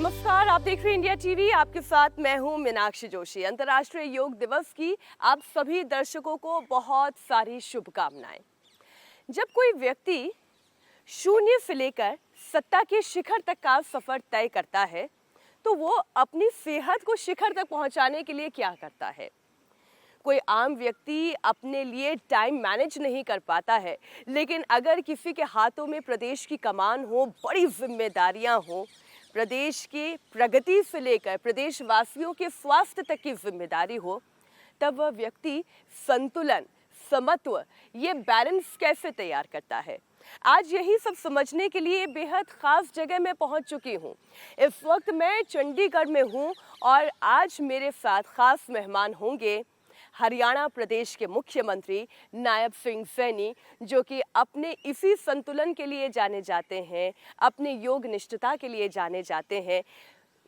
नमस्कार, आप देख रहे हैं इंडिया टीवी। आपके साथ मैं हूं मीनाक्षी जोशी। अंतर्राष्ट्रीय योग दिवस की आप सभी दर्शकों को बहुत सारी शुभकामनाएं। जब कोई व्यक्ति शून्य से लेकर सत्ता के शिखर तक का सफर तय करता है तो वो अपनी सेहत को शिखर तक पहुंचाने के लिए क्या करता है। कोई आम व्यक्ति अपने लिए टाइम मैनेज नहीं कर पाता है, लेकिन अगर किसी के हाथों में प्रदेश की कमान हो, बड़ी जिम्मेदारियां हो, प्रदेश की प्रगति से लेकर प्रदेशवासियों के स्वास्थ्य तक की जिम्मेदारी हो, तब वह व्यक्ति संतुलन, समत्व, ये बैलेंस कैसे तैयार करता है। आज यही सब समझने के लिए बेहद खास जगह में पहुंच चुकी हूं। इस वक्त मैं चंडीगढ़ में हूं और आज मेरे साथ खास मेहमान होंगे हरियाणा प्रदेश के मुख्यमंत्री नायब सिंह सैनी, जो कि अपने इसी संतुलन के लिए जाने जाते हैं, अपने योग निष्ठता के लिए जाने जाते हैं।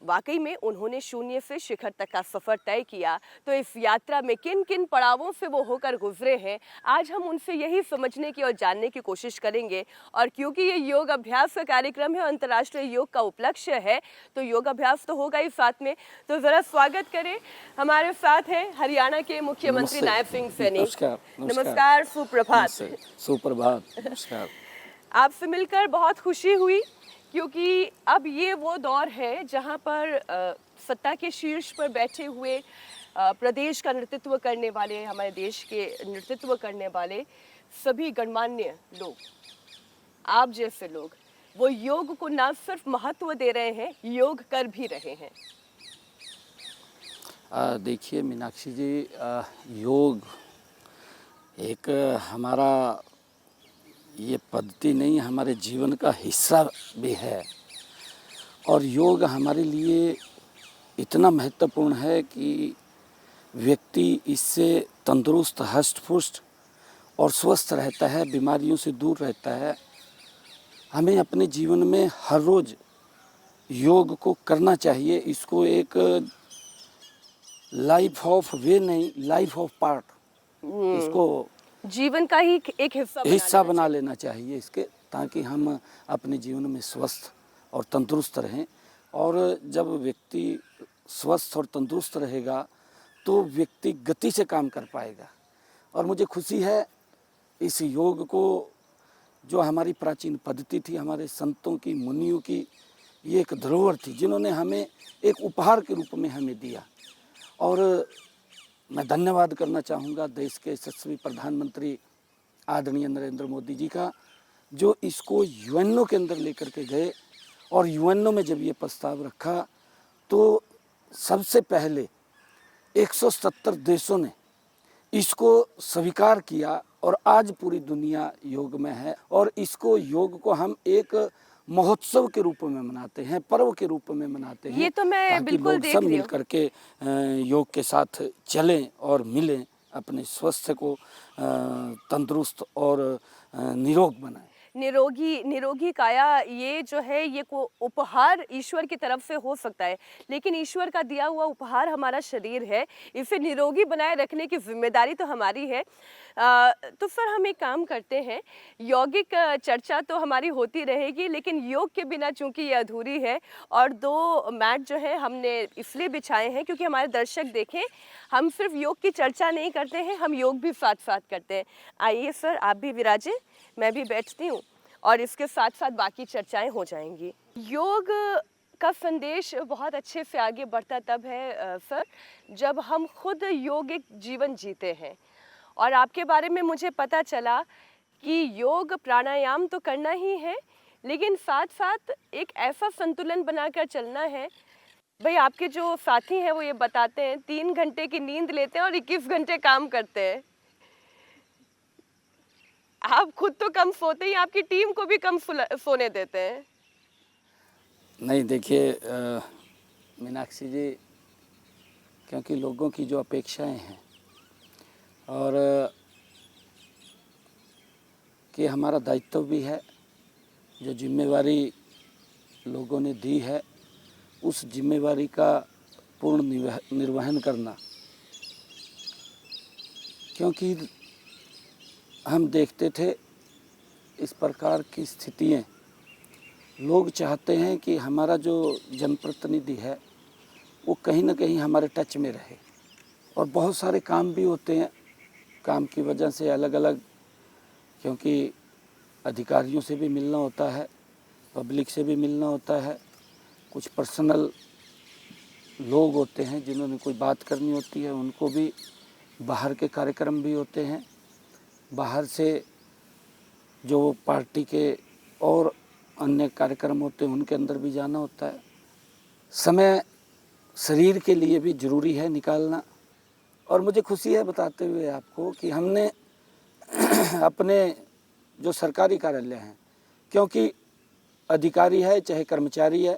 वाकई में उन्होंने शून्य से शिखर तक का सफर तय किया, तो इस यात्रा में किन किन पड़ावों से वो होकर गुजरे हैं, आज हम उनसे यही समझने की और जानने की कोशिश करेंगे। और क्योंकि ये योग अभ्यास का कार्यक्रम है, अंतर्राष्ट्रीय योग का उपलक्ष्य है, तो योग अभ्यास तो होगा ही साथ में। तो जरा स्वागत करें। हमारे साथ हैं हरियाणा के मुख्यमंत्री नायब सिंह सैनी। नमस्कार, सुप्रभात। सुप्रभात। नमस्कार। आपसे मिलकर बहुत खुशी हुई, क्योंकि अब ये वो दौर है जहाँ पर सत्ता के शीर्ष पर बैठे हुए प्रदेश का नेतृत्व करने वाले, हमारे देश के नेतृत्व करने वाले सभी गणमान्य लोग, आप जैसे लोग, वो योग को ना सिर्फ महत्व दे रहे हैं, योग कर भी रहे हैं। देखिए मीनाक्षी जी, योग एक हमारा ये पद्धति नहीं, हमारे जीवन का हिस्सा भी है। और योग हमारे लिए इतना महत्वपूर्ण है कि व्यक्ति इससे तंदुरुस्त, हष्ट-पुष्ट और स्वस्थ रहता है, बीमारियों से दूर रहता है। हमें अपने जीवन में हर रोज़ योग को करना चाहिए। इसको एक लाइफ ऑफ वे नहीं, लाइफ ऑफ पार्ट, इसको जीवन का ही एक हिस्सा बना लेना चाहिए इसके, ताकि हम अपने जीवन में स्वस्थ और तंदुरुस्त रहें। और जब व्यक्ति स्वस्थ और तंदुरुस्त रहेगा तो व्यक्ति गति से काम कर पाएगा। और मुझे खुशी है इस योग को, जो हमारी प्राचीन पद्धति थी, हमारे संतों की, मुनियों की, ये एक धरोहर थी जिन्होंने हमें एक उपहार के रूप में हमें दिया। और मैं धन्यवाद करना चाहूँगा देश के यशस्वी प्रधानमंत्री आदरणीय नरेंद्र मोदी जी का, जो इसको यूएनओ के अंदर लेकर के गए। और यूएनओ में जब ये प्रस्ताव रखा तो सबसे पहले 170 देशों ने इसको स्वीकार किया और आज पूरी दुनिया योग में है। और इसको, योग को हम एक महोत्सव के रूप में मनाते हैं, पर्व के रूप में मनाते हैं। ये तो मैं बिल्कुल देख रही हूं। सब मिल करके योग के साथ चलें और मिलें, अपने स्वास्थ्य को तंदुरुस्त और निरोग बनाएं। निरोगी काया, ये जो है, ये को उपहार ईश्वर की तरफ से हो सकता है, लेकिन ईश्वर का दिया हुआ उपहार हमारा शरीर है। इसे निरोगी बनाए रखने की जिम्मेदारी तो हमारी है। तो सर, हम एक काम करते हैं, यौगिक चर्चा तो हमारी होती रहेगी, लेकिन योग के बिना चूंकि ये अधूरी है। और 2 मैट जो है हमने इसलिए बिछाए हैं क्योंकि हमारे दर्शक देखें, हम सिर्फ योग की चर्चा नहीं करते हैं, हम योग भी साथ साथ करते हैं। आइए सर, आप भी विराजें, मैं भी बैठती हूँ और इसके साथ साथ बाकी चर्चाएं हो जाएंगी। योग का संदेश बहुत अच्छे से आगे बढ़ता तब है सर, जब हम खुद योगिक जीवन जीते हैं। और आपके बारे में मुझे पता चला कि योग प्राणायाम तो करना ही है, लेकिन साथ साथ एक ऐसा संतुलन बनाकर चलना है। भाई, आपके जो साथी हैं वो ये बताते हैं 3 घंटे की नींद लेते हैं और 21 घंटे काम करते हैं। आप खुद तो कम सोते ही, आपकी टीम को भी कम सोने देते हैं। नहीं, देखिए मीनाक्षी जी, क्योंकि लोगों की जो अपेक्षाएं हैं और कि हमारा दायित्व भी है, जो जिम्मेवारी लोगों ने दी है, उस जिम्मेवारी का पूर्ण निर्वहन करना। क्योंकि हम देखते थे इस प्रकार की स्थितियाँ लोग चाहते हैं कि हमारा जो जनप्रतिनिधि है वो कहीं ना कहीं हमारे टच में रहे, और बहुत सारे काम भी होते हैं, काम की वजह से अलग अलग, क्योंकि अधिकारियों से भी मिलना होता है, पब्लिक से भी मिलना होता है, कुछ पर्सनल लोग होते हैं जिन्होंने कोई बात करनी होती है, उनको भी, बाहर के कार्यक्रम भी होते हैं, बाहर से जो पार्टी के और अन्य कार्यक्रम होते हैं उनके अंदर भी जाना होता है। समय शरीर के लिए भी ज़रूरी है निकालना। और मुझे खुशी है बताते हुए आपको कि हमने अपने जो सरकारी कार्यालय हैं, क्योंकि अधिकारी है चाहे कर्मचारी है,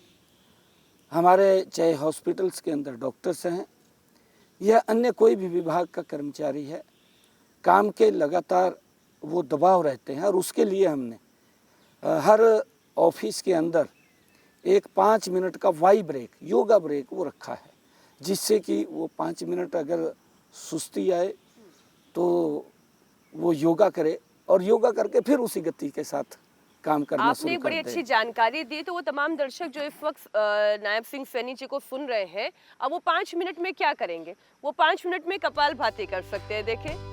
हमारे चाहे हॉस्पिटल्स के अंदर डॉक्टर्स हैं या अन्य कोई भी विभाग का कर्मचारी है, काम के लगातार वो दबाव रहते हैं, और उसके लिए हमने हर ऑफिस के अंदर एक 5 मिनट का वाई ब्रेक, योगा ब्रेक वो रखा है, जिससे कि वो 5 मिनट अगर सुस्ती आए तो वो योगा करे, और योगा करके फिर उसी गति के साथ काम करना आपने शुरू एक कर बड़ी दे। अच्छी जानकारी दी, तो वो तमाम दर्शक जो इस वक्त नायब सिंह सैनी जी को सुन रहे हैं, अब वो 5 मिनट में क्या करेंगे? वो 5 मिनट में कपालभाति कर सकते हैं। देखें,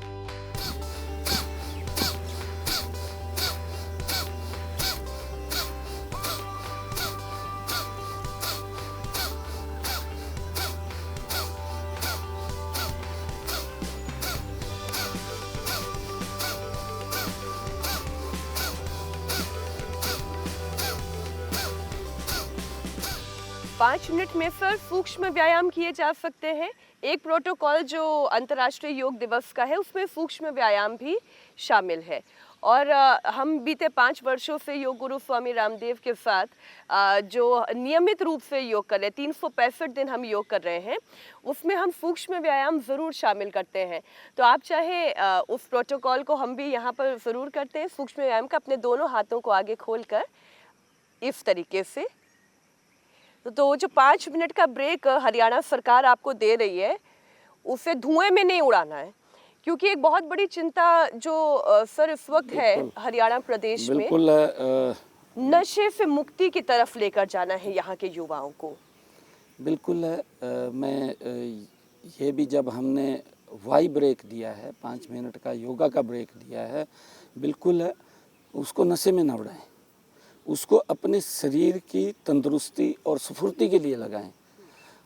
5 मिनट में सर सूक्ष्म व्यायाम किए जा सकते हैं। एक प्रोटोकॉल जो अंतर्राष्ट्रीय योग दिवस का है उसमें सूक्ष्म व्यायाम भी शामिल है। और हम बीते 5 वर्षों से योग गुरु स्वामी रामदेव के साथ जो नियमित रूप से योग कर रहे हैं, 365 दिन हम योग कर रहे हैं, उसमें हम सूक्ष्म व्यायाम ज़रूर शामिल करते हैं। तो आप चाहे उस प्रोटोकॉल को हम भी यहाँ पर ज़रूर करते हैं, सूक्ष्म व्यायाम का, अपने दोनों हाथों को आगे खोलकर इस तरीके से। तो जो 5 मिनट का ब्रेक हरियाणा सरकार आपको दे रही है, उसे धुएं में नहीं उड़ाना है, क्योंकि एक बहुत बड़ी चिंता जो सर इस वक्त है हरियाणा प्रदेश में, बिल्कुल नशे से मुक्ति की तरफ लेकर जाना है यहाँ के युवाओं को। बिल्कुल है। मैं ये भी, जब हमने वाई ब्रेक दिया है, 5 मिनट का योगा का ब्रेक दिया है, बिल्कुल है, उसको नशे में ना उड़ाएं, उसको अपने शरीर की तंदुरुस्ती और स्फूर्ति के लिए लगाएं,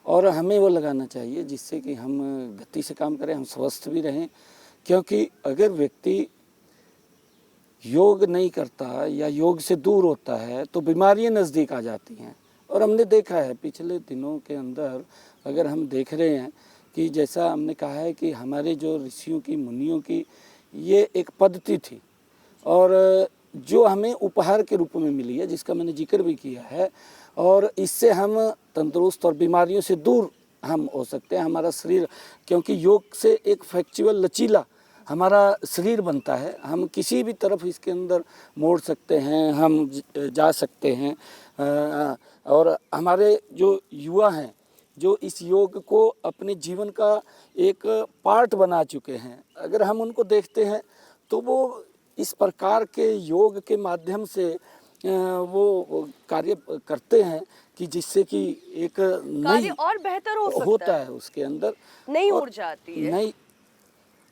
और हमें वो लगाना चाहिए जिससे कि हम गति से काम करें, हम स्वस्थ भी रहें। क्योंकि अगर व्यक्ति योग नहीं करता या योग से दूर होता है तो बीमारियां नज़दीक आ जाती हैं। और हमने देखा है पिछले दिनों के अंदर, अगर हम देख रहे हैं कि जैसा हमने कहा है कि हमारे जो ऋषियों की, मुनियों की ये एक पद्धति थी, और जो हमें उपहार के रूप में मिली है, जिसका मैंने जिक्र भी किया है, और इससे हम तंदुरुस्त और बीमारियों से दूर हम हो सकते हैं। हमारा शरीर, क्योंकि योग से एक फ्लेक्सिबल, लचीला हमारा शरीर बनता है, हम किसी भी तरफ इसके अंदर मोड़ सकते हैं, हम जा सकते हैं। और हमारे जो युवा हैं, जो इस योग को अपने जीवन का एक पार्ट बना चुके हैं, अगर हम उनको देखते हैं तो वो इस प्रकार के योग के माध्यम से वो कार्य करते हैं कि जिससे कि एक कार्य नई और बेहतर हो सकता होता है उसके अंदर, नई और ऊर्जा आती है। नई,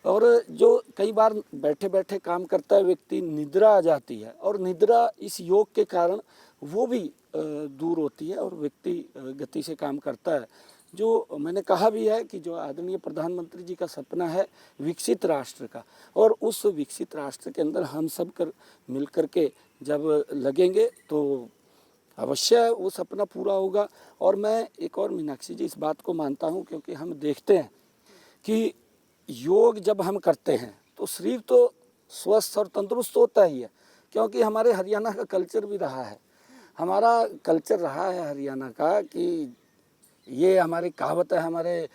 और जो कई बार बैठे बैठे काम करता है व्यक्ति, निद्रा आ जाती है, और निद्रा इस योग के कारण वो भी दूर होती है, और व्यक्ति गति से काम करता है। जो मैंने कहा भी है कि जो आदरणीय प्रधानमंत्री जी का सपना है विकसित राष्ट्र का, और उस विकसित राष्ट्र के अंदर हम सब मिल कर के जब लगेंगे तो अवश्य वो सपना पूरा होगा। और मैं एक और, मीनाक्षी जी, इस बात को मानता हूँ, क्योंकि हम देखते हैं कि योग जब हम करते हैं तो शरीर तो स्वस्थ और तंदुरुस्त होता ही है, क्योंकि हमारे हरियाणा का कल्चर भी रहा है, हमारा कल्चर रहा है हरियाणा का, कि ये हमारी कहावत है, हमारे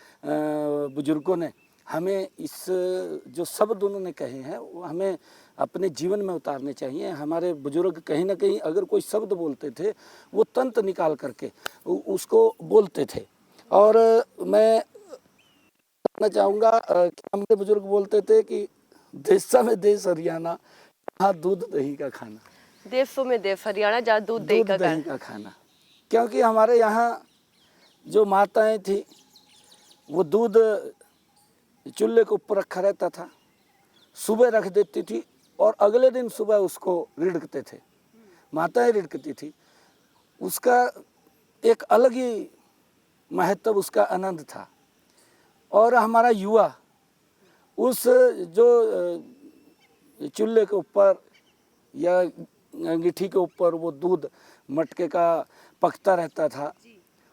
बुजुर्गों ने हमें इस जो शब्द उन्होंने कहे हैं वो हमें अपने जीवन में उतारने चाहिए। हमारे बुजुर्ग कहीं ना कहीं अगर कोई शब्द बोलते थे वो तंत्र निकाल करके उसको बोलते थे। और मैं कहना चाहूँगा कि हमारे बुजुर्ग बोलते थे कि देशा में देश हरियाणा, यहाँ दूध दही का खाना। देशों में देश, हरियाणा जहाँ दूध दही दूध का दही का खाना। क्योंकि हमारे यहाँ जो माताएं थी वो दूध चूल्हे के ऊपर रखा रहता था, सुबह रख देती थी और अगले दिन सुबह उसको रिड़कते थे, माताएं रिड़कती थी। उसका एक अलग ही महत्व, उसका आनंद था। और हमारा युवा उस जो चूल्हे के ऊपर या अंगीठी के ऊपर वो दूध मटके का पकता रहता था,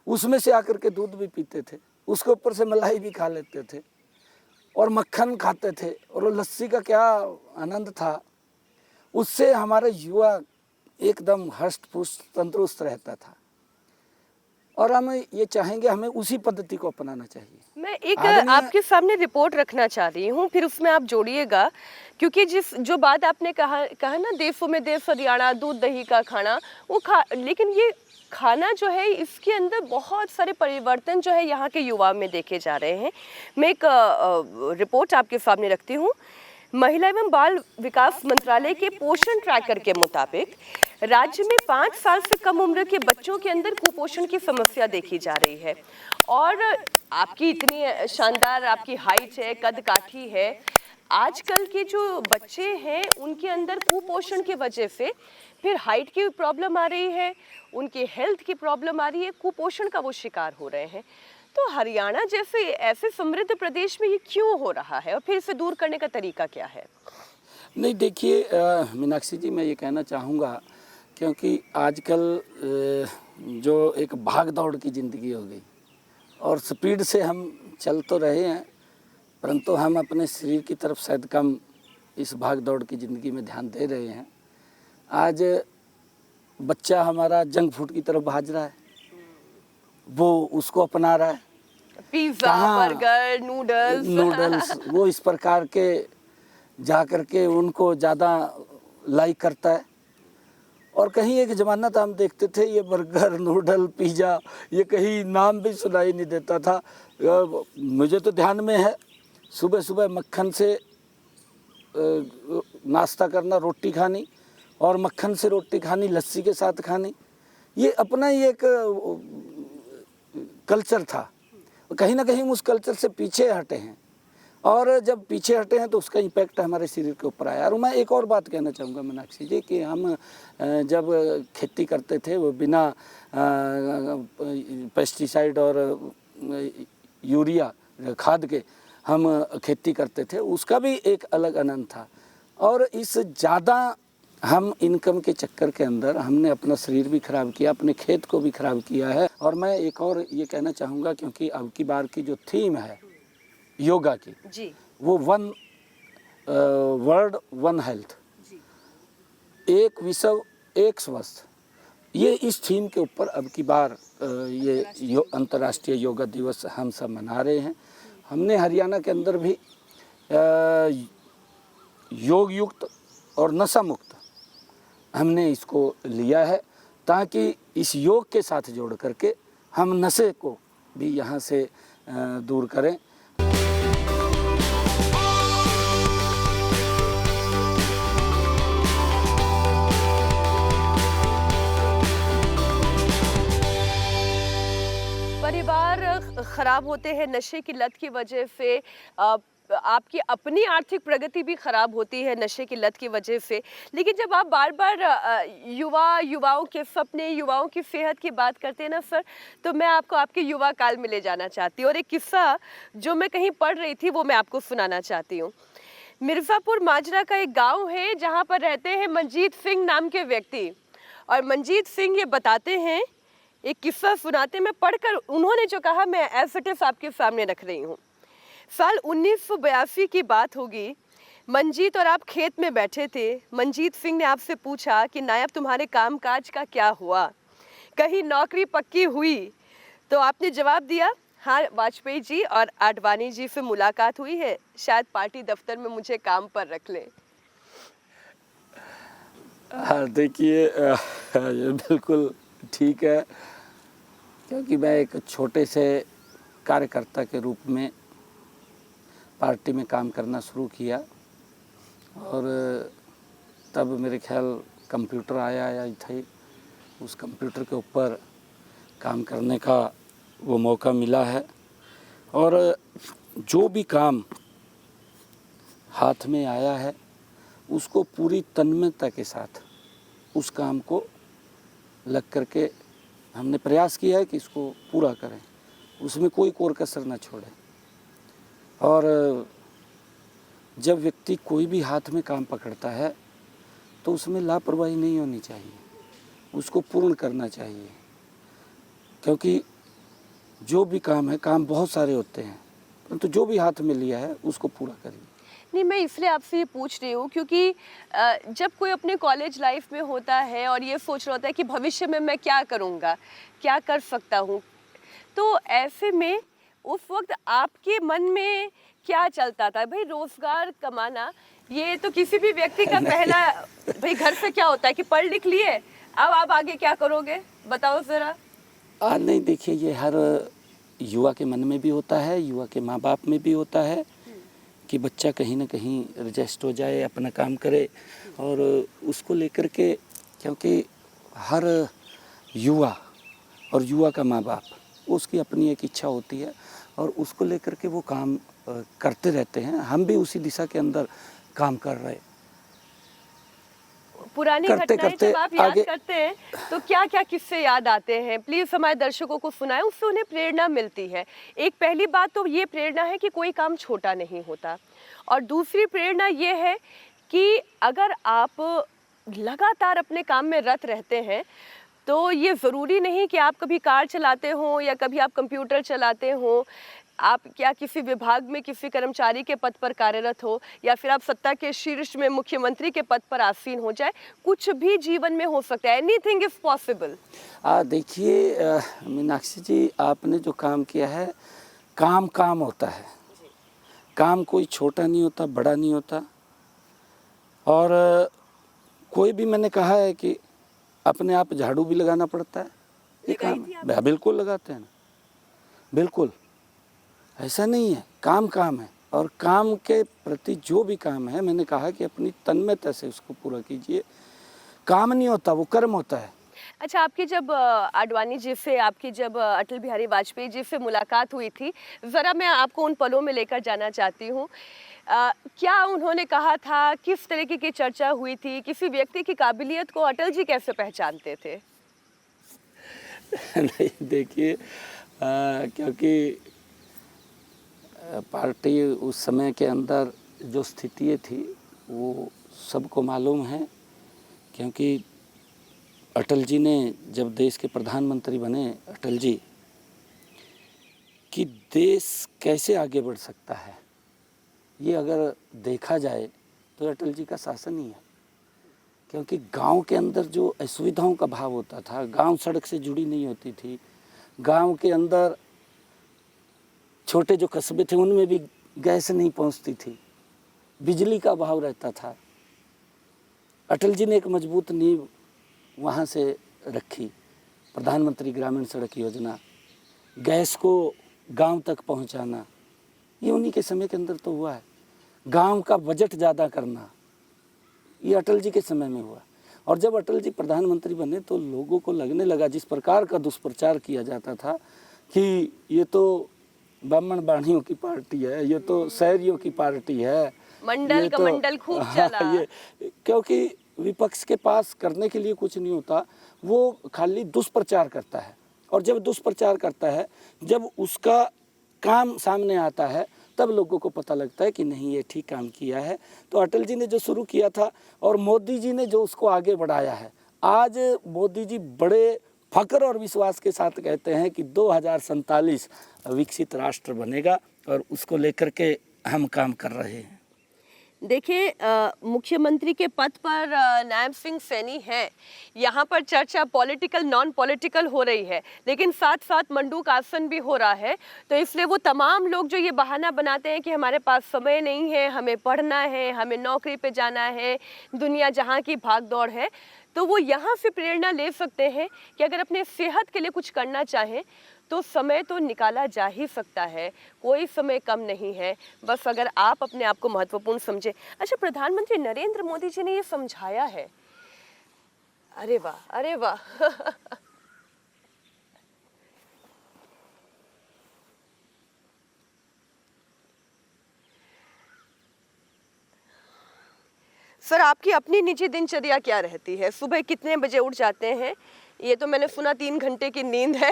उसमें से आकर के दूध भी पीते थे, उसके ऊपर से मलाई भी खा लेते थे और मक्खन खाते थे, और वो लस्सी का क्या आनंद था। उससे हमारा युवा एकदम हष्ट पुष्ट तंदुरुस्त रहता था। और हम ये चाहेंगे हमें उसी पद्धति को अपनाना चाहिए। मैं एक आपके सामने रिपोर्ट रखना चाह रही हूँ, फिर उसमें आप जोड़िएगा, क्योंकि जो बात आपने कहा ना, देशों में देश हरियाणा दूध दही का खाना, लेकिन ये खाना जो है इसके अंदर बहुत सारे परिवर्तन जो है यहाँ के युवा में देखे जा रहे हैं। मैं एक रिपोर्ट आपके सामने रखती हूँ। महिला एवं बाल विकास मंत्रालय के पोषण ट्रैकर के मुताबिक राज्य में 5 साल से कम उम्र के बच्चों के अंदर कुपोषण की समस्या देखी जा रही है। और आपकी इतनी शानदार आपकी हाइट है, कद काठी है, आजकल के जो बच्चे हैं उनके अंदर कुपोषण की वजह से फिर हाइट की प्रॉब्लम आ रही है, उनके हेल्थ की प्रॉब्लम आ रही है, कुपोषण का वो शिकार हो रहे हैं। तो हरियाणा जैसे ऐसे समृद्ध प्रदेश में ये क्यों हो रहा है और फिर इसे दूर करने का तरीका क्या है? नहीं, देखिए मीनाक्षी जी, मैं ये कहना चाहूँगा, क्योंकि आजकल जो एक भाग दौड़ की ज़िंदगी हो गई और स्पीड से हम चल तो रहे हैं, परंतु हम अपने शरीर की तरफ शायद कम इस भाग दौड़ की ज़िंदगी में ध्यान दे रहे हैं। आज बच्चा हमारा जंक फूड की तरफ भाग रहा है, वो उसको अपना रहा है, पिज्जा, बर्गर, नूडल्स वो इस प्रकार के जा कर के उनको ज़्यादा लाइक करता है। और कहीं एक ज़माना था हम देखते थे ये बर्गर, नूडल, पिज़्ज़ा, ये कहीं नाम भी सुनाई नहीं देता था। मुझे तो ध्यान में है, सुबह सुबह मक्खन से नाश्ता करना, रोटी खानी, और मक्खन से रोटी खानी, लस्सी के साथ खानी, ये अपना ही एक कल्चर था। कहीं ना कहीं उस कल्चर से पीछे हटे हैं, और जब पीछे हटे हैं तो उसका इम्पैक्ट हमारे शरीर के ऊपर आया। और मैं एक और बात कहना चाहूँगा मीनाक्षी जी, कि हम जब खेती करते थे वो बिना पेस्टिसाइड और यूरिया खाद के हम खेती करते थे, उसका भी एक अलग आनंद था। और इस ज़्यादा हम इनकम के चक्कर के अंदर हमने अपना शरीर भी खराब किया, अपने खेत को भी खराब किया है। और मैं एक और ये कहना चाहूँगा, क्योंकि अब की बार की जो थीम है योगा की जी, वो वन वर्ल्ड वन हेल्थ, एक विश्व एक स्वस्थ, ये इस थीम के ऊपर अब की बार ये अंतर्राष्ट्रीय योगा दिवस हम सब मना रहे हैं। हमने हरियाणा के अंदर भी योग युक्त और नशा मुक्त हमने इसको लिया है, ताकि इस योग के साथ जोड़ करके हम नशे को भी यहाँ से दूर करें। परिवार खराब होते हैं नशे की लत की वजह से, आपकी अपनी आर्थिक प्रगति भी खराब होती है नशे की लत की वजह से। लेकिन जब आप बार बार युवाओं के सपने, युवाओं की सेहत की बात करते हैं ना सर, तो मैं आपको आपके युवा काल में ले जाना चाहती हूँ, और एक किस्सा जो मैं कहीं पढ़ रही थी वो मैं आपको सुनाना चाहती हूँ। मिर्ज़ापुर माजरा का एक गाँव है जहाँ पर रहते हैं मंजीत सिंह नाम के व्यक्ति, और मंजीत सिंह ये बताते हैं, एक किस्सा सुनाते, मैं पढ़कर उन्होंने जो कहा मैं एज इट इज आपके सामने रख रही हूँ। साल 1982 की बात होगी, मंजीत और आप खेत में बैठे थे। मंजीत सिंह ने आपसे पूछा कि नायब तुम्हारे कामकाज का क्या हुआ, कहीं नौकरी पक्की हुई? तो आपने जवाब दिया, हाँ वाजपेयी जी और आडवाणी जी से मुलाकात हुई है, शायद पार्टी दफ्तर में मुझे काम पर रख लें। हाँ, देखिए ये बिल्कुल ठीक है, क्योंकि मैं एक छोटे से कार्यकर्ता के रूप में पार्टी में काम करना शुरू किया, और तब मेरे ख्याल कंप्यूटर आया थे, उस कंप्यूटर के ऊपर काम करने का वो मौका मिला है। और जो भी काम हाथ में आया है उसको पूरी तन्मयता के साथ उस काम को लग करके हमने प्रयास किया है कि इसको पूरा करें, उसमें कोई कोर कसर न छोड़ें। और जब व्यक्ति कोई भी हाथ में काम पकड़ता है तो उसमें लापरवाही नहीं होनी चाहिए, उसको पूर्ण करना चाहिए। क्योंकि जो भी काम है, काम बहुत सारे होते हैं, परंतु जो भी हाथ में लिया है उसको पूरा करिए। नहीं, मैं इसलिए आपसे ये पूछ रही हूँ क्योंकि जब कोई अपने कॉलेज लाइफ में होता है और ये सोच रहा होता है कि भविष्य में मैं क्या करूँगा, क्या कर सकता हूँ, तो ऐसे में उस वक्त आपके मन में क्या चलता था? भाई रोजगार कमाना ये तो किसी भी व्यक्ति का पहला, भाई घर से क्या होता है कि पढ़ लिख लिए, अब आप आगे क्या करोगे, बताओ जरा। नहीं, देखिए, ये हर युवा के मन में भी होता है, युवा के माँ बाप में भी होता है कि बच्चा कहीं ना कहीं एडजस्ट हो जाए, अपना काम करे। और उसको लेकर के, क्योंकि हर युवा और युवा का माँ बाप, उसकी अपनी एक इच्छा होती है और उसको लेकर के वो काम करते रहते हैं। हम भी उसी दिशा के अंदर काम कर रहे। पुरानी घटनाएं जब आप याद करते हैं तो क्या क्या किस्से याद आते हैं? प्लीज हमारे दर्शकों को सुनाएं, उससे उन्हें प्रेरणा मिलती है। एक पहली बात तो ये प्रेरणा है कि कोई काम छोटा नहीं होता, और दूसरी प्रेरणा ये है कि अगर आप लगातार अपने काम में रत रहते हैं तो ये ज़रूरी नहीं कि आप कभी कार चलाते हो या कभी आप कंप्यूटर चलाते हो, आप क्या किसी विभाग में किसी कर्मचारी के पद पर कार्यरत हो या फिर आप सत्ता के शीर्ष में मुख्यमंत्री के पद पर आसीन हो जाए, कुछ भी जीवन में हो सकता है। Anything is possible. देखिए मीनाक्षी जी, आपने जो काम किया है, काम काम होता है, काम कोई छोटा नहीं होता, बड़ा नहीं होता। और कोई भी, मैंने कहा है कि अपने आप झाड़ू भी लगाना पड़ता है, ये काम बिल्कुल लगाते हैं ना, बिल्कुल ऐसा नहीं है। काम काम है, और काम के प्रति जो भी काम है, मैंने कहा कि अपनी तन्मयता से उसको पूरा कीजिए। काम नहीं होता, वो कर्म होता है। अच्छा, आपकी जब आडवाणी जी से, आपकी जब अटल बिहारी वाजपेयी जी से मुलाकात हुई थी, ज़रा मैं आपको उन पलों में लेकर जाना चाहती हूँ। क्या उन्होंने कहा था, किस तरीके की चर्चा हुई थी, किसी व्यक्ति की काबिलियत को अटल जी कैसे पहचानते थे? नहीं, देखिए, क्योंकि पार्टी उस समय के अंदर जो स्थितियाँ थी वो सबको मालूम है। क्योंकि अटल जी ने जब देश के प्रधानमंत्री बने, अटल जी, कि देश कैसे आगे बढ़ सकता है, ये अगर देखा जाए तो अटल जी का शासन ही है। क्योंकि गांव के अंदर जो असुविधाओं का भाव होता था, गांव सड़क से जुड़ी नहीं होती थी, गांव के अंदर छोटे जो कस्बे थे उनमें भी गैस नहीं पहुंचती थी, बिजली का अभाव रहता था। अटल जी ने एक मजबूत नींव वहाँ से रखी, प्रधानमंत्री ग्रामीण सड़क योजना, गैस को गांव तक पहुंचाना, ये उन्हीं के समय के अंदर तो हुआ है। गांव का बजट ज़्यादा करना, ये अटल जी के समय में हुआ। और जब अटल जी प्रधानमंत्री बने तो लोगों को लगने लगा, जिस प्रकार का दुष्प्रचार किया जाता था कि ये तो ब्राह्मण बाणियों की पार्टी है, ये तो शहरियों की पार्टी है, मंडल का मंडल खूब चला। ये क्योंकि विपक्ष के पास करने के लिए कुछ नहीं होता, वो खाली दुष्प्रचार करता है। और जब दुष्प्रचार करता है, जब उसका काम सामने आता है, तब लोगों को पता लगता है कि नहीं, ये ठीक काम किया है। तो अटल जी ने जो शुरू किया था और मोदी जी ने जो उसको आगे बढ़ाया है, आज मोदी जी बड़े फक्र और विश्वास के साथ कहते हैं कि 2047 विकसित राष्ट्र बनेगा, और उसको लेकर के हम काम कर रहे हैं। देखिए, मुख्यमंत्री के पद पर नायब सिंह सैनी हैं। यहाँ पर चर्चा पॉलिटिकल नॉन पॉलिटिकल हो रही है, लेकिन साथ साथ मंडूक आसन भी हो रहा है। तो इसलिए वो तमाम लोग जो ये बहाना बनाते हैं कि हमारे पास समय नहीं है, हमें पढ़ना है, हमें नौकरी पे जाना है, दुनिया जहाँ की भाग दौड़ है, तो वो यहाँ से प्रेरणा ले सकते हैं कि अगर अपने सेहत के लिए कुछ करना चाहें तो समय तो निकाला जा ही सकता है, कोई समय कम नहीं है, बस अगर आप अपने आप को महत्वपूर्ण समझें। अच्छा, प्रधानमंत्री नरेंद्र मोदी जी ने ये समझाया है अरे वाह, अरे वाह। सर, आपकी अपनी निजी दिनचर्या क्या रहती है? सुबह कितने बजे उठ जाते हैं? ये तो मैंने सुना 3 घंटे की नींद है।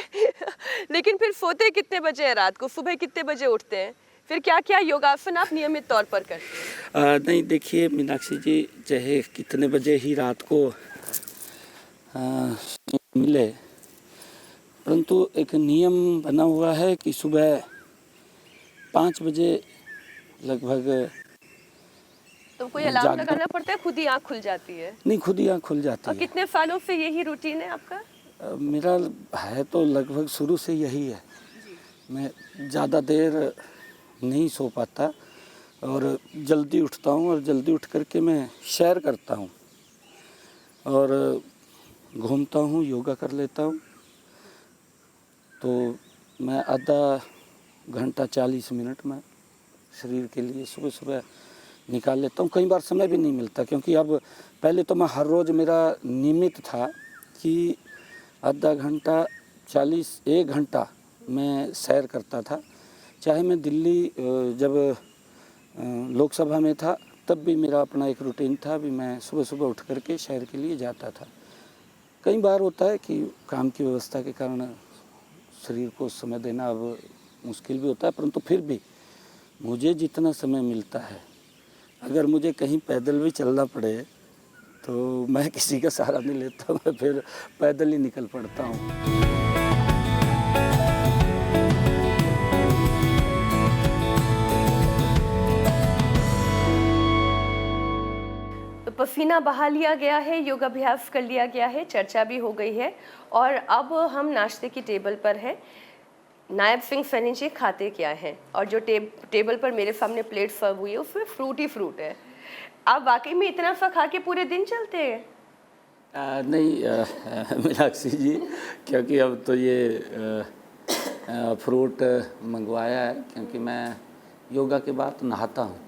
लेकिन फिर सोते कितने बजे हैं रात को? सुबह कितने बजे उठते हैं? फिर क्या-क्या योगासन आप नियमित तौर पर करते हैं? नहीं देखिए मीनाक्षी जी, चाहे कितने बजे ही रात को मिले, परंतु एक नियम बना हुआ है कि सुबह 5 बजे लगभग तो कोई अलार्म जागना। लगाना पड़ता है, खुद ही आँख खुल जाती है? नहीं, खुद ही आँख खुल जाती और है। कितने सालों से यही रूटीन है आपका? मेरा है तो लगभग शुरू से यही है। मैं ज़्यादा देर नहीं सो पाता और जल्दी उठता हूँ और जल्दी उठ करके मैं सैर करता हूँ और घूमता हूँ, योगा कर लेता हूँ। तो मैं आधा घंटा 40 मिनट में शरीर के लिए सुबह सुबह निकाल लेता हूँ। कई बार समय भी नहीं मिलता, क्योंकि अब पहले तो मैं हर रोज़ मेरा नियमित था कि आधा घंटा 1 घंटा मैं सैर करता था। चाहे मैं दिल्ली जब लोकसभा में था तब भी मेरा अपना एक रूटीन था, भी मैं सुबह सुबह उठ करके सैर के लिए जाता था। कई बार होता है कि काम की व्यवस्था के कारण शरीर को समय देना अब मुश्किल भी होता है, परंतु फिर भी मुझे जितना समय मिलता है, अगर मुझे कहीं पैदल भी चलना पड़े तो मैं किसी का सहारा नहीं लेता, मैं फिर पैदल ही निकल पड़ता हूँ। तो पसीना बहा लिया गया है, योगाभ्यास कर लिया गया है, चर्चा भी हो गई है और अब हम नाश्ते की टेबल पर हैं। नायब सिंह सैनी जी खाते क्या हैं? और जो टेबल पर मेरे सामने प्लेट सर्व हुई है उसमें फ्रूट ही फ्रूट है। आप वाकई में इतना सा खा के पूरे दिन चलते हैं? नहीं मीनाक्षी जी, क्योंकि अब तो ये फ्रूट मंगवाया है, क्योंकि मैं योगा के बाद नहाता हूँ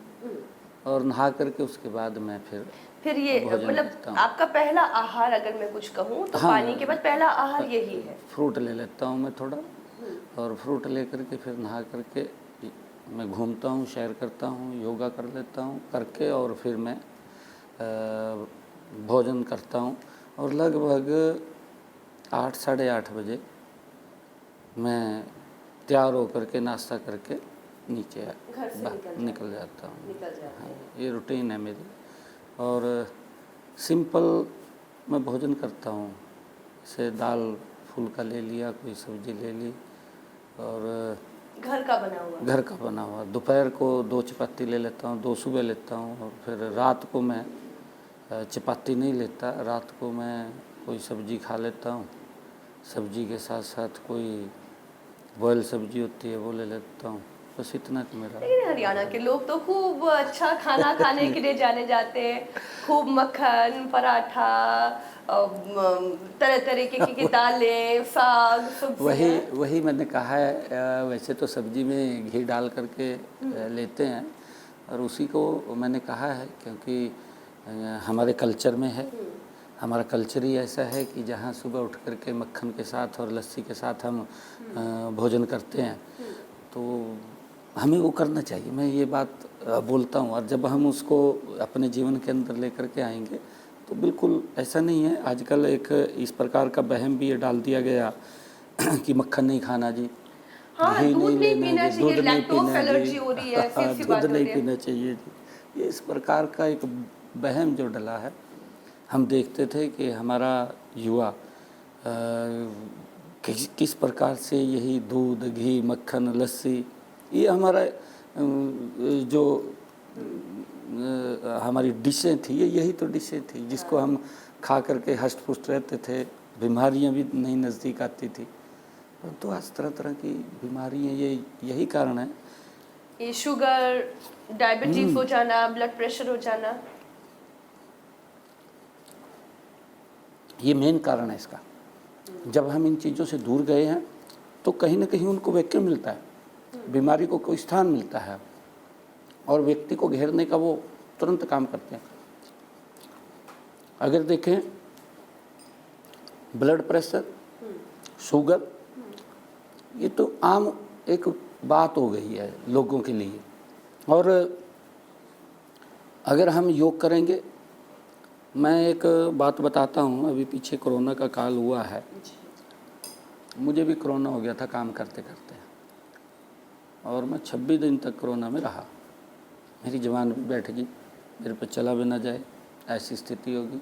और नहा करके उसके बाद मैं फिर ये भोजन मतलब करता हूँ। आपका पहला आहार अगर मैं कुछ कहूँ तो हाँ, पानी के बाद पहला आहार यही है? फ्रूट ले लेता हूँ मैं थोड़ा, और फ्रूट ले करके फिर नहा करके मैं घूमता हूँ, सैर करता हूँ, योगा कर लेता हूँ करके, और फिर मैं भोजन करता हूँ और लगभग 8 साढ़े 8 बजे मैं तैयार होकर के नाश्ता करके नीचे घर से निकल जाता हूँ। निकल जाते हैं। ये रूटीन है मेरी, और सिंपल मैं भोजन करता हूँ, जैसे दाल फुल्का ले लिया, कोई सब्जी ले ली, और घर का बना हुआ? घर का बना हुआ। दोपहर को 2 चपाती ले लेता हूँ, 2 सुबह लेता हूँ, और फिर रात को मैं चपाती नहीं लेता, रात को मैं कोई सब्जी खा लेता हूँ। सब्जी के साथ साथ कोई बॉयल सब्जी होती है वो ले लेता हूँ, बस इतना तो मेरा। लेकिन हरियाणा के लोग तो खूब अच्छा खाना खाने के लिए जाने जाते हैं, खूब मक्खन, पराठा, तरह तरह की दालें, साग, सब्जियां। वही मैंने कहा है, वैसे तो सब्जी में घी डाल करके लेते हैं, और उसी को मैंने कहा है क्योंकि हमारे कल्चर में है। हमारा कल्चर ही ऐसा है कि जहाँ सुबह उठ करके मक्खन के साथ और लस्सी के साथ हम भोजन करते हैं, तो हमें वो करना चाहिए। मैं ये बात बोलता हूँ, और जब हम उसको अपने जीवन के अंदर लेकर के आएंगे तो बिल्कुल ऐसा नहीं है। आजकल एक इस प्रकार का वहम भी ये डाल दिया गया कि मक्खन नहीं खाना जी, हाँ, घी दूध नहीं नहीं लेना पीना जी, चाहिए, दूध नहीं लैक्टोज पीना एलर्जी जी, हो रही है, ऐसी ऐसी बात दूध हो नहीं रही है। पीना चाहिए जी। ये इस प्रकार का एक वहम जो डला है। हम देखते थे कि हमारा युवा किस प्रकार से यही दूध, घी, मक्खन, लस्सी, ये हमारा जो हमारी डिशें थी, ये यही तो डिशें थी जिसको हम खा करके हष्ट पुष्ट रहते थे, बीमारियां भी नहीं नज़दीक आती थी। परंतु आज तरह तरह की बीमारियां, ये यही कारण है। ये शुगर, डायबिटीज हो जाना, ब्लड प्रेशर हो जाना, ये मेन कारण है इसका। जब हम इन चीज़ों से दूर गए हैं तो कहीं ना कहीं उनको वैक्यूम मिलता है, बीमारी को कोई स्थान मिलता है, और व्यक्ति को घेरने का वो तुरंत काम करते हैं। अगर देखें ब्लड प्रेशर, शुगर, ये तो आम एक बात हो गई है लोगों के लिए। और अगर हम योग करेंगे, मैं एक बात बताता हूँ, अभी पीछे कोरोना का काल हुआ है, मुझे भी कोरोना हो गया था काम करते करते, और मैं 26 दिन तक कोरोना में रहा। मेरी ज़बान भी बैठ गई, मेरे पे चला भी ना जाए, ऐसी स्थिति होगी।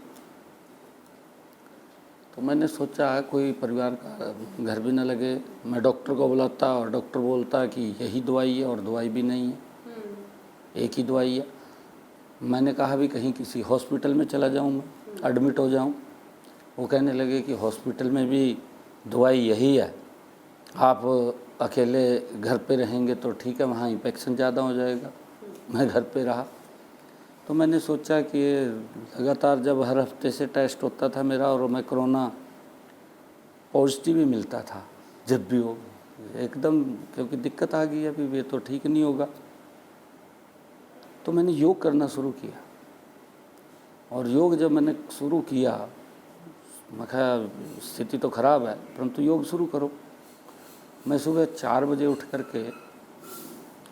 तो मैंने सोचा कोई परिवार का घर भी ना लगे, मैं डॉक्टर को बुलाता और डॉक्टर बोलता कि यही दवाई है, और दवाई भी नहीं है, एक ही दवाई है। मैंने कहा भी कहीं किसी हॉस्पिटल में चला जाऊँ, मैं एडमिट हो जाऊँ। वो कहने लगे कि हॉस्पिटल में भी दवाई यही है, आप अकेले घर पे रहेंगे तो ठीक है, वहाँ इन्फेक्शन ज़्यादा हो जाएगा। मैं घर पे रहा। तो मैंने सोचा कि लगातार जब हर हफ्ते से टेस्ट होता था मेरा, और मैं कोरोना पॉजिटिव ही मिलता था जब भी हो, एकदम, क्योंकि दिक्कत आ गई अभी, ये तो ठीक नहीं होगा। तो मैंने योग करना शुरू किया, और योग जब मैंने शुरू किया, मैं कहा स्थिति तो ख़राब है, परंतु योग शुरू करो। मैं सुबह 4 बजे उठ करके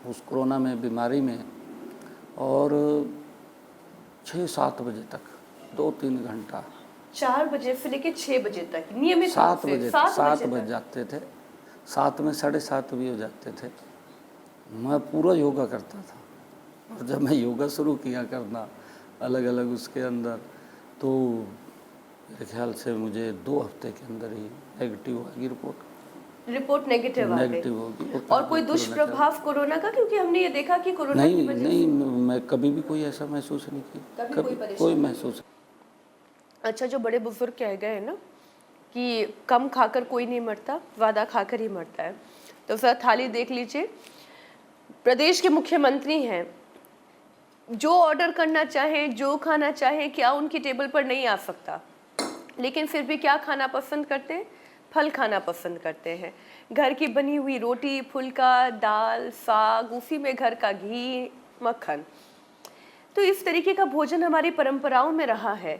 उस कोरोना में, बीमारी में, और 6-7 बजे तक 2-3 घंटा, 4 बजे से लेकर 6 बजे तक नियमित 7 रूप से? बजे 7 7 बजे बज जाते थे, 7 में 7:30 भी हो जाते थे। मैं पूरा योगा करता था। और जब मैं योगा शुरू किया करना अलग अलग उसके अंदर, तो मेरे ख्याल से मुझे 2 हफ्ते के अंदर ही नेगेटिव आ गई रिपोर्ट नेगेटिव आ गई। नेगेटिव होगी। और कोई दुष्प्रभाव कोरोना का? क्योंकि हमने ये देखा कि कोरोना की नहीं वजह नहीं, से मैं कभी भी कोई ऐसा महसूस नहीं किया, कभी कोई कोई परेशानी महसूस। अच्छा, जो बड़े बुजुर्ग कह गए ना कि कम खाकर कोई नहीं मरता, वादा खाकर ही मरता है। तो सर थाली देख लीजिए, प्रदेश के मुख्यमंत्री हैं, जो ऑर्डर करना चाहें, जो खाना चाहें, क्या उनकी टेबल पर नहीं आ सकता, लेकिन फिर भी क्या खाना पसंद करते हैं? फल खाना पसंद करते हैं। घर की बनी हुई रोटी, फुल्का, दाल, साग, उसी में घर का घी, मक्खन। तो इस तरीके का भोजन हमारी परंपराओं में रहा है।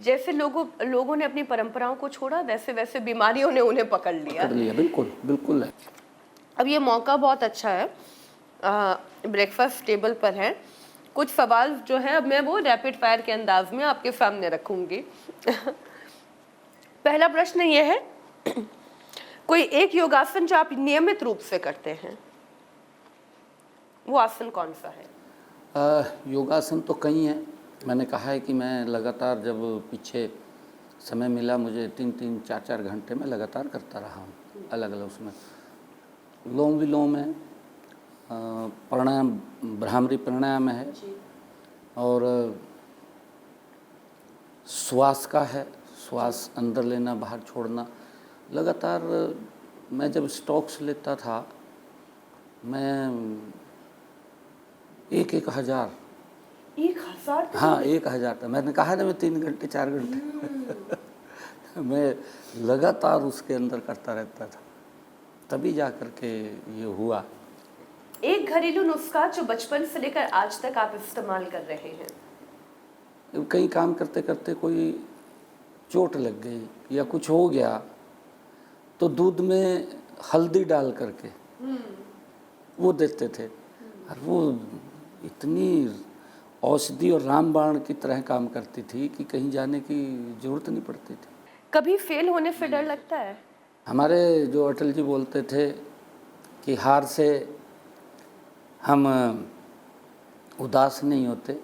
जैसे लोगों ने अपनी परंपराओं को छोड़ा, वैसे वैसे बीमारियों ने उन्हें पकड़ लिया। बिल्कुल बिल्कुल है। अब ये मौका बहुत अच्छा है, ब्रेकफास्ट टेबल पर है। कुछ सवाल जो है अब मैं वो रैपिड फायर के अंदाज में आपके सामने रखूंगी। पहला प्रश्न ये है, कोई एक योगासन जो आप नियमित रूप से करते हैं, वो आसन कौन सा है? योगासन तो कई हैं। मैंने कहा है कि मैं लगातार, जब पीछे समय मिला मुझे, 3-3, 4-4 घंटे में लगातार करता रहा हूँ अलग अलग। उसमें लोम विलोम है, प्राणायाम, भ्रामरी प्राणायाम है, और श्वास का है, श्वास अंदर लेना बाहर छोड़ना। लगातार मैं जब स्टॉक्स लेता था, मैं 1,000 हाँ 1,000 था। मैंने कहा ना मैं 3 घंटे 4 घंटे मैं लगातार उसके अंदर करता रहता था, तभी जा कर के ये हुआ। एक घरेलू नुस्खा जो बचपन से लेकर आज तक आप इस्तेमाल कर रहे हैं? कहीं काम करते करते कोई चोट लग गई या कुछ हो गया, तो दूध में हल्दी डाल करके वो देते थे, और वो इतनी औषधि और रामबाण की तरह काम करती थी कि कहीं जाने की जरूरत नहीं पड़ती थी। कभी फेल होने से डर लगता है? हमारे जो अटल जी बोलते थे कि हार से हम उदास नहीं होते,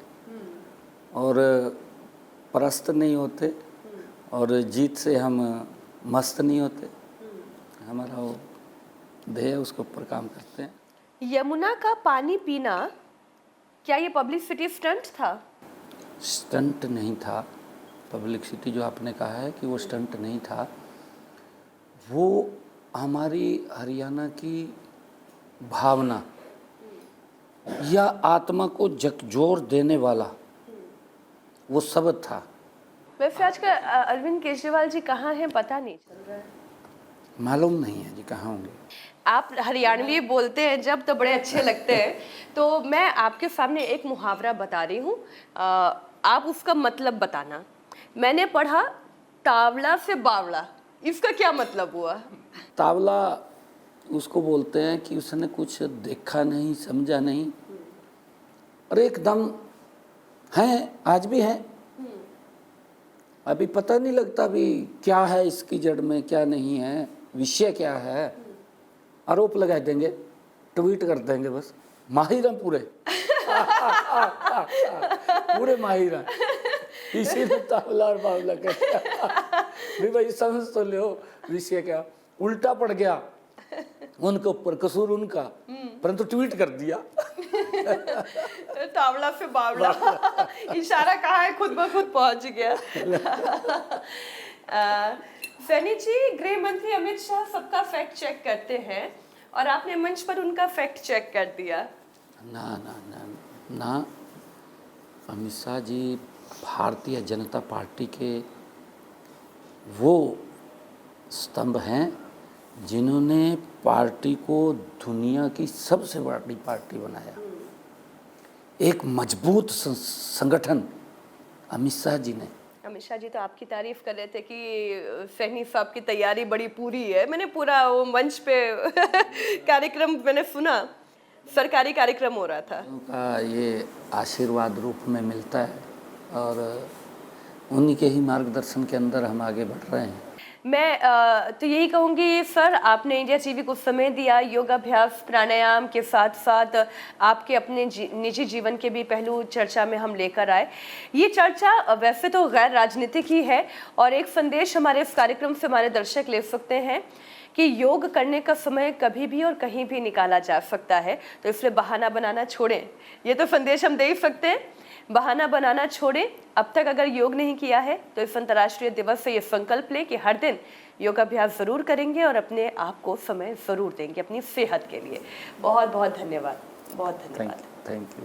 और परस्त नहीं होते, और जीत से हम मस्त नहीं होते। हमारा वो ध्येय, उसके ऊपर काम करते हैं। यमुना का पानी पीना, क्या ये पब्लिसिटी स्टंट था? स्टंट नहीं था। पब्लिसिटी जो आपने कहा है कि वो स्टंट नहीं था, वो हमारी हरियाणा की भावना या आत्मा को झकझोर देने वाला वो शब्द था। वैसे आजकल अरविंद केजरीवाल जी कहाँ हैं पता नहीं चल रहा है। मालूम नहीं है जी कहाँ होंगे। आप हरियाणवी बोलते हैं जब, तो बड़े अच्छे लगते हैं। तो मैं आपके सामने एक मुहावरा बता रही हूँ, आप उसका मतलब बताना। मैंने पढ़ा तावला से बावला, इसका क्या मतलब हुआ? तावला उसको बोलते हैं कि उसने कुछ देखा नहीं, समझा नहीं, और एकदम है, आज भी है। अभी पता नहीं लगता अभी क्या है इसकी जड़ में, क्या नहीं है, विषय क्या है। आरोप लगा देंगे, ट्वीट कर देंगे, बस माहिर हैं पूरे पूरे माहिर हैं, इसीलिए तावला और बावला कहते हैं। भाई समझ तो लो विषय क्या, उल्टा पड़ गया उनके ऊपर, कसूर उनका, परंतु ट्वीट कर दिया। तावला से बावला इशारा कहाँ है, खुद ब खुद पहुंच गया। सैनी जी, गृह मंत्री अमित शाह सबका फैक्ट चेक करते हैं और आपने मंच पर उनका फैक्ट चेक कर दिया। ना ना ना ना, अमित शाह जी भारतीय जनता पार्टी के वो स्तंभ हैं जिन्होंने पार्टी को दुनिया की सबसे बड़ी पार्टी बनाया। एक मजबूत संगठन अमित शाह जी ने। अमित शाह जी तो आपकी तारीफ कर रहे थे कि सैनी साहब की तैयारी बड़ी पूरी है। मैंने पूरा वो मंच पे कार्यक्रम मैंने सुना, सरकारी कार्यक्रम हो रहा था। उनका ये आशीर्वाद रूप में मिलता है और उन्हीं के ही मार्गदर्शन के अंदर हम आगे बढ़ रहे हैं। मैं तो यही कहूँगी सर, आपने इंडिया टीवी को समय दिया, योगाभ्यास प्राणायाम के साथ साथ आपके अपने निजी जीवन के भी पहलू चर्चा में हम लेकर आए। ये चर्चा वैसे तो गैर राजनीतिक ही है और एक संदेश हमारे इस कार्यक्रम से हमारे दर्शक ले सकते हैं कि योग करने का समय कभी भी और कहीं भी निकाला जा सकता है, तो इसलिए बहाना बनाना छोड़ें। ये तो संदेश हम दे ही सकते हैं, बहाना बनाना छोड़ें। अब तक अगर योग नहीं किया है तो इस अंतर्राष्ट्रीय दिवस से ये संकल्प लें कि हर दिन योगाभ्यास ज़रूर करेंगे और अपने आप को समय ज़रूर देंगे अपनी सेहत के लिए। बहुत बहुत धन्यवाद, बहुत धन्यवाद। Thank you.